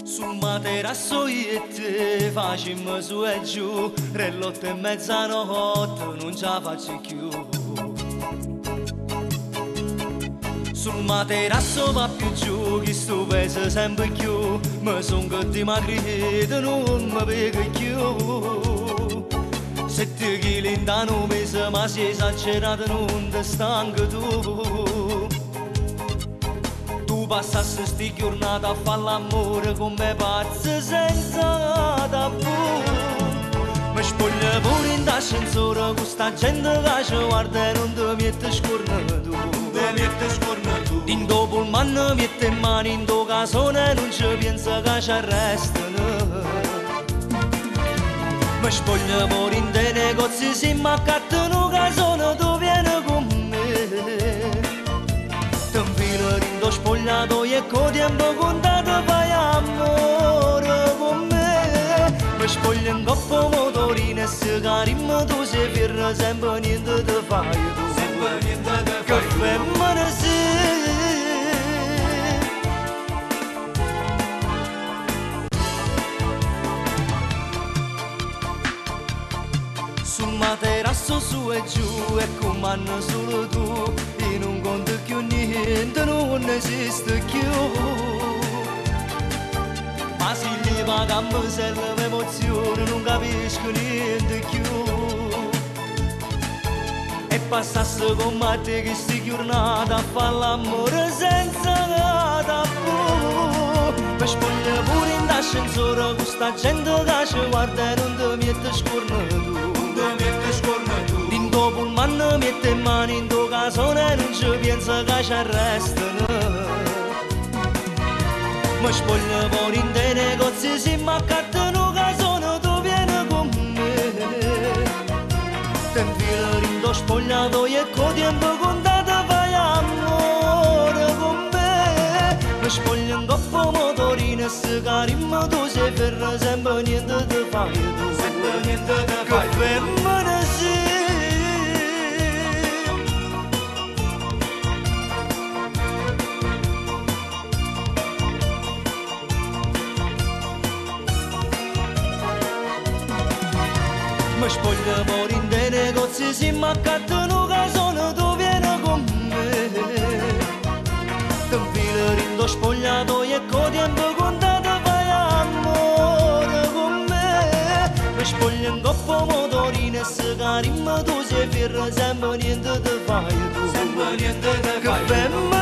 Sul materasso io e te facciamo su e giù, tre lotte e mezzanotte non ce la faccio più. Sul materasso va più giù, chi sto pesa sempre più, mi son che dimagrito, non mi pego più. 7 chili in un mese, ma si è esagerato, non ti stanco tu. Tu passassi sti giornate a fare l'amore con me pazzo senza tabù. Mi spoglia pure in ascensore con sta gente che ci guarda e non ti mette scorno tu. In dopo il manno mette in mano in tuo casone e non ci pensa che ci arrestano. Mi spoglia fuori in dei negozi, si mi accattano casone, tu vieni con me. Ti infilo in tuo spogliatoio e con tempo contato fai amore con me. Mi spoglia in coppa motorino e se carimmo tu sei ferro, sempre niente ti fai tu. Sempre niente ti fai tu. Che femmina sei. Sul materasso su e giù e comando solo tu, e non conto più niente, non esiste più. Ma se gli va gambe se l'emozione non capisco niente più. E passasse con te che sti giornate a fare l'amore senza tabù. Mi spoglia pure in ascensore con sta gente che ci guarda e non ti mette scorno tu. Din dopo il manno mette in mano in tuo casone e non ci pensa che ci arrestano. Mi spoglia fuori in dei negozi, si mi accattano casone, tu vieni con me. Ti infilo in tuo spogliatoio e con tempo contato fai amore con me. Mi spoglia in coppa motorino e se carimmo tu sei ferro, sempre niente ti fai tu. Sempre niente ti fai tu. Che femmina sei. Mi spoglia fuori in dei negozi, si mi accattano casone, tu vieni con me. Ti infilo in tuo spogliatoio e con tempo contato fai amore con me. Mi spoglia in coppa motorino e se carimmo tu sei ferro, sempre niente ti fai tu. Sempre niente ti fai tu.